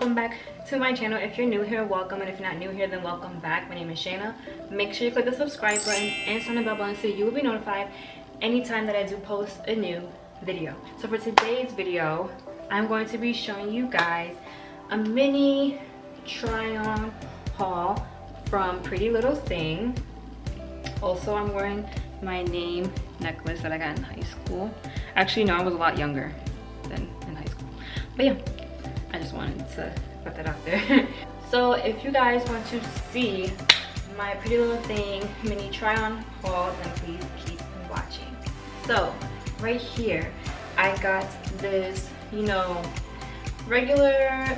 welcome back to my channel. If you're new here, welcome, and if you're not new here, then welcome back. My name is Shayna. Make sure you click the subscribe button and turn the bell button so you will be notified anytime that I do post a new video. So for today's video, I'm going to be showing you guys a mini try-on haul from Prettylittlething. Also, I'm wearing my name necklace that I got in high school. Actually, no, I was a lot younger than in high school. But yeah, I just wanted to put that out there. So if you guys want to see my Prettylittlething mini try-on haul, then please keep watching. So right here, I got this, you know, regular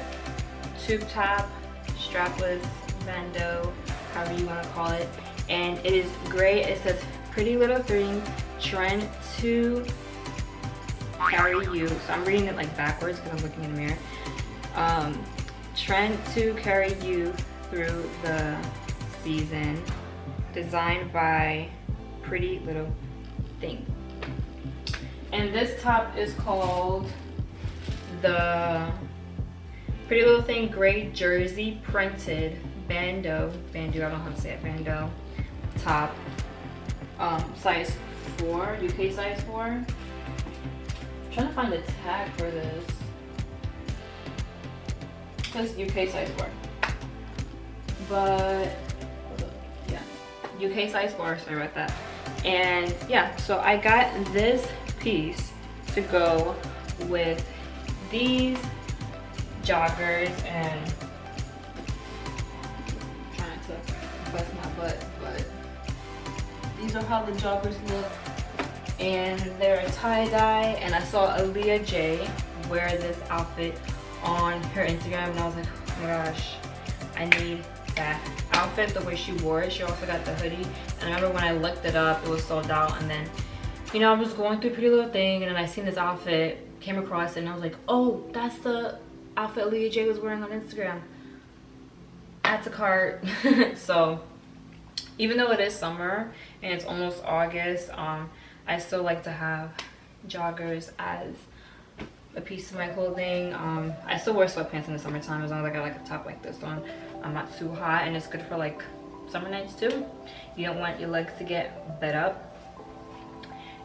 tube top, strapless, bandeau, however you want to call it. And it is gray. It says Prettylittlething trend to carry you. So I'm reading it like backwards because I'm looking in the mirror. Trend to carry you through the season. Designed by Prettylittlething. And this top is called the Prettylittlething Gray Jersey Printed Bandeau. Bandeau, I don't know how to say it. Bandeau top. Size 4, UK size 4. I'm trying to find the tag for this. It says UK size 4. But yeah, UK size 4, sorry about that. And yeah, so I got this piece to go with these joggers, and I'm trying to bust my butt, but these are how the joggers look. And they're a tie-dye, and I saw Aaliyah J wear this outfit on her Instagram, and I was like, oh my gosh, I need that outfit the way she wore it. She also got the hoodie, and I remember when I looked it up, it was sold out. And then, you know, I was going through Prettylittlething, and then I seen this outfit, came across it, and I was like, oh, that's the outfit Aaliyah J was wearing on Instagram. Add to cart. So even though it is summer and it's almost August, I still like to have joggers as a piece of my clothing. I still wear sweatpants in the summertime as long as I got like a top like this one. I'm not too hot, and it's good for like summer nights too. You don't want your legs to get bent up.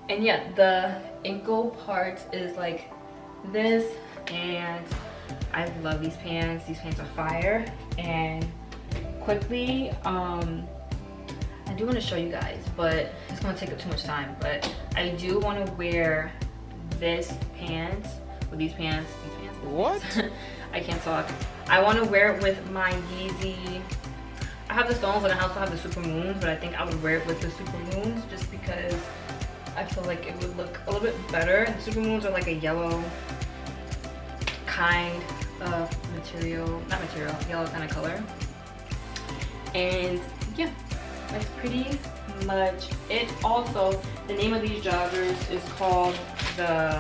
And yeah, the ankle part is like this, and I love these pants. These pants are fire. And quickly, I do want to show you guys, but it's going to take up too much time. But I do want to wear this pants with these pants. What? I can't talk. I want to wear it with my Yeezy. I have the stones and I also have the super moons, but I think I would wear it with the super moons just because I feel like it would look a little bit better. The super moons are like a yellow kind of material, not material, yellow kind of color. And yeah, that's pretty much it. Also, the name of these joggers is called the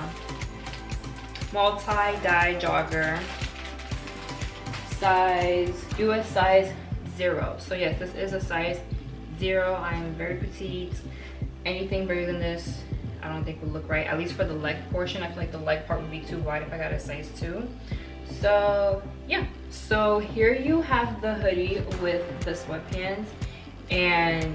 multi-dye jogger, size US size 0. So yes, this is a size 0. I'm very petite. Anything bigger than this I don't think would look right, at least for the leg portion. I feel like the leg part would be too wide if I got a size 2. So yeah, so here you have the hoodie with the sweatpants, and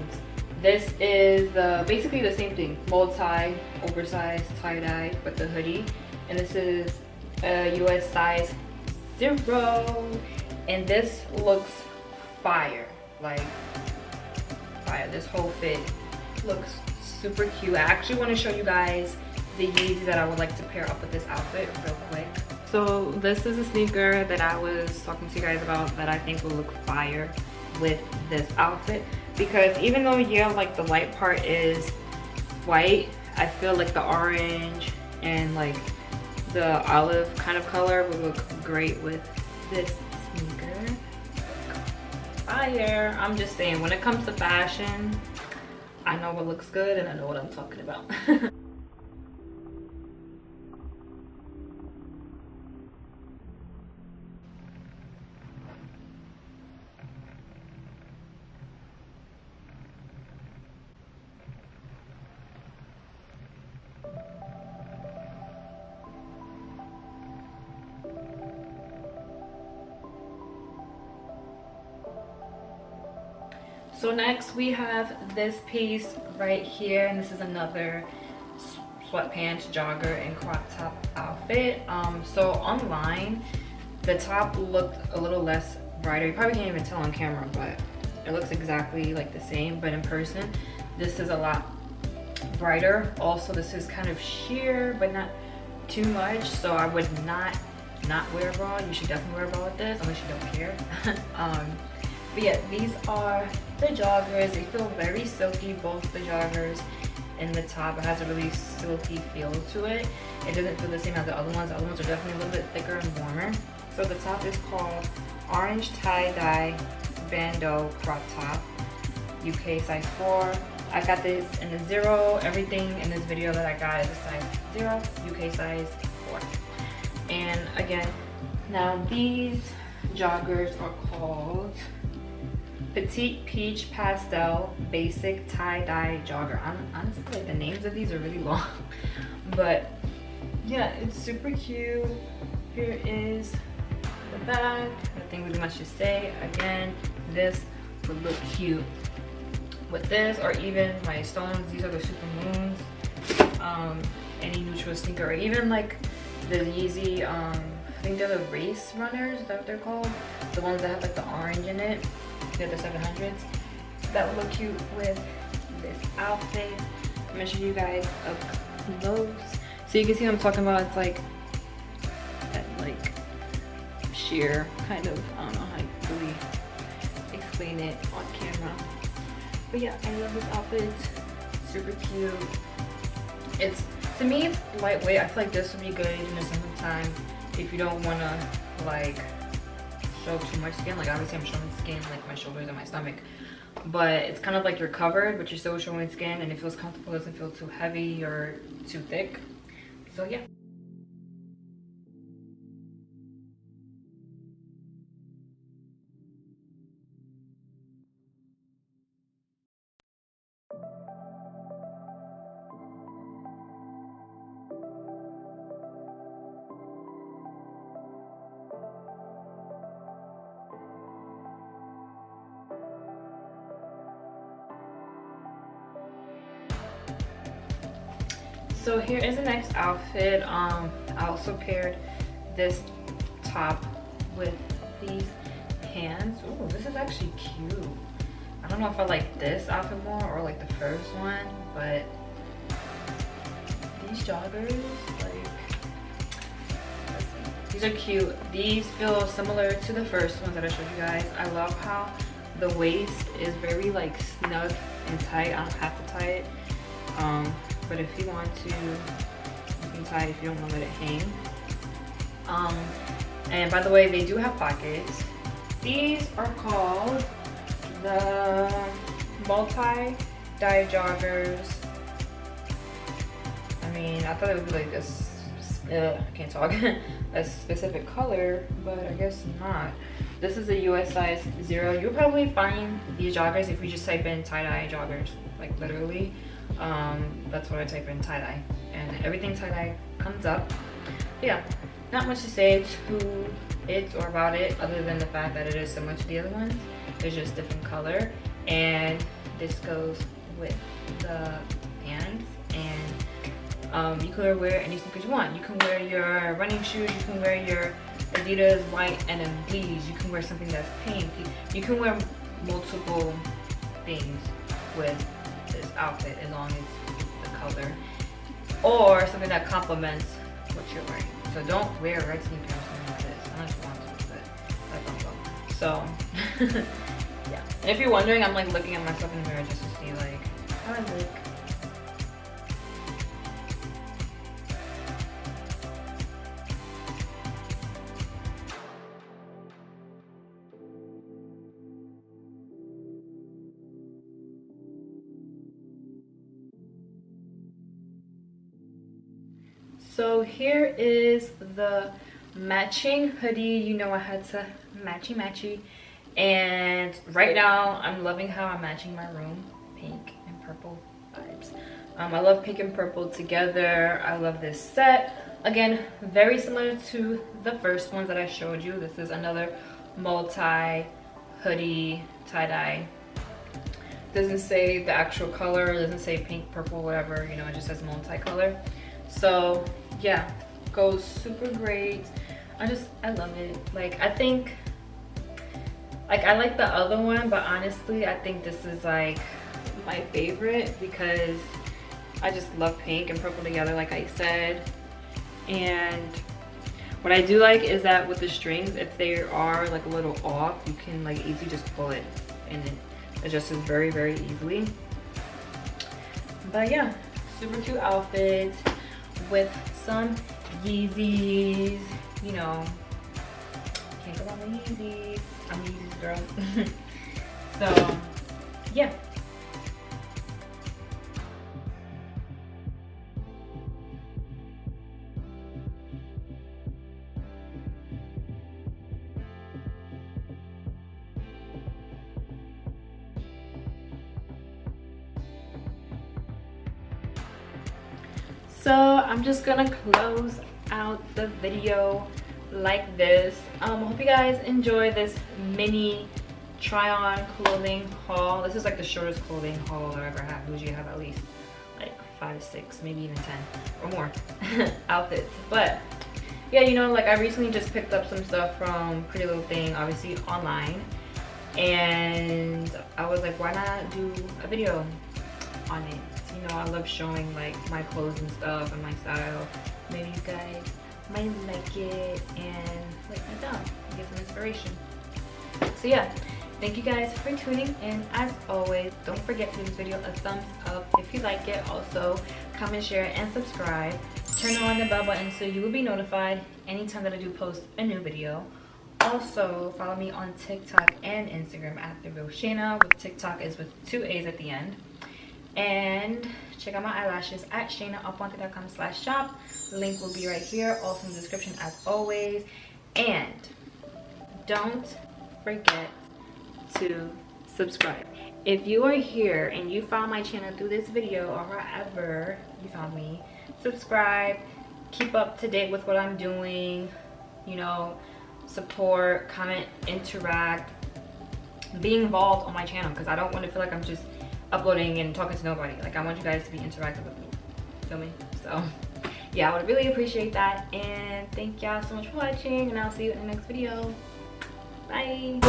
this is basically the same thing, multi oversized tie-dye with the hoodie. And this is a US size 0, and this looks fire, like fire. This whole fit looks super cute. I actually want to show you guys the Yeezys that I would like to pair up with this outfit real quick. So this is a sneaker that I was talking to you guys about that I think will look fire with this outfit, because even though, yeah, like the light part is white, I feel like the orange and like the olive kind of color would look great with this sneaker. Fire. I'm just saying, when it comes to fashion, I know what looks good and I know what I'm talking about. So next we have this piece right here, and this is another sweatpants, jogger, and crop top outfit. So online, the top looked a little less brighter. You probably can't even tell on camera, but it looks exactly like the same. But in person, this is a lot brighter. Also, this is kind of sheer, but not too much. So I would not wear a bra. You should definitely wear a bra with this, unless you don't care. But yeah, these are the joggers. They feel very silky, both the joggers and the top. It has a really silky feel to it. It doesn't feel the same as the other ones. The other ones are definitely a little bit thicker and warmer. So the top is called Orange Tie-Dye Bandeau Crop Top, UK size 4. I got this in a 0. Everything in this video that I got is a size 0, UK size 4. And again, now these joggers are called Petite Peach Pastel Basic Tie-Dye Jogger. Honestly, like, the names of these are really long. But yeah, it's super cute. Here is the back. Nothing really much to say. Again, this would look cute with this, or even my stones. These are the super moons. Any neutral sneaker, or even like the Yeezy, I think they're the race runners, is that what they're called? The ones that have like the orange in it. They're the 700s. That would look cute with this outfit. I'm gonna show you guys up close. So you can see what I'm talking about. It's like that, like sheer kind of, I don't know how to really explain it on camera. But yeah, I love this outfit. Super cute. It's, to me, it's lightweight. I feel like this would be good in the summertime if you don't want to like show too much skin. Like obviously I'm showing skin, like my shoulders and my stomach, but it's kind of like you're covered but you're still showing skin, and it feels comfortable. It doesn't feel too heavy or too thick. So yeah. So here is the next outfit. I also paired this top with these pants. Ooh, this is actually cute. I don't know if I like this outfit more or like the first one, but these joggers, like, these are cute. These feel similar to the first ones that I showed you guys. I love how the waist is very like snug and tight. I don't have to tie it. But if you want to, you can tie it if you don't want to let it hang. And by the way, they do have pockets. These are called the multi-dye joggers. I mean, I thought it would be like this, I can't talk, a specific color, but I guess not. This is a US size 0. You'll probably find these joggers if you just type in tie-dye joggers, like literally. That's what I type in, tie-dye, and everything tie-dye comes up. But yeah, not much to say to it or about it other than the fact that it is similar to the other ones. It's just different color, and this goes with the pants. And you can wear any sneakers you want. You can wear your running shoes, you can wear your Adidas white NMDs, you can wear something that's pink, you can wear multiple things with this outfit as long as it's the color or something that complements what you're wearing. So don't wear red sneakers or something like this unless you want to, but that's not so. Yeah, and if you're wondering, I'm like looking at myself in the mirror just to see like how I look. So here is the matching hoodie. You know I had to matchy. And right now I'm loving how I'm matching my room. Pink and purple vibes. I love pink and purple together. I love this set. Again, very similar to the first ones that I showed you. This is another multi hoodie tie-dye doesn't say the actual color, it doesn't say pink, purple, whatever, you know, it just says multicolor. So yeah, goes super great. I love it. Like, I think, like, I like the other one, but honestly I think this is like my favorite because I just love pink and purple together, like I said. And what I do like is that with the strings, if they are like a little off, you can like easily just pull it and it adjusts very, very easily. But yeah, super cute outfit with some Yeezys. You know, can't go wrong with Yeezys. I'm a Yeezys girl. So yeah. So I'm just gonna close out the video like this. Hope you guys enjoy this mini try on clothing haul. This is like the shortest clothing haul I ever had. Usually I have at least like 5, 6, maybe even 10 or more outfits. But yeah, you know, like I recently just picked up some stuff from Prettylittlething, obviously online, and I was like, why not do a video on it? You know, I love showing like my clothes and stuff and my style. Maybe you guys might like it and like my style, get some inspiration. So yeah, thank you guys for tuning in. As always, don't forget to give this video a thumbs up if you like it. Also, comment, share, and subscribe. Turn on the bell button so you will be notified anytime that I do post a new video. Also, follow me on TikTok and Instagram at therealshaynaa. With TikTok is with 2 A's at the end. And check out my eyelashes at shaynaaupante.com/shop. Link will be right here, also in the description as always. And don't forget to subscribe. If you are here and you found my channel through this video or however you found me, subscribe, keep up to date with what I'm doing, you know, support, comment, interact, be involved on my channel, because I don't want to feel like I'm just uploading and talking to nobody. Like, I want you guys to be interactive with me. Feel me? So yeah, I would really appreciate that. And thank y'all so much for watching, and I'll see you in the next video. Bye.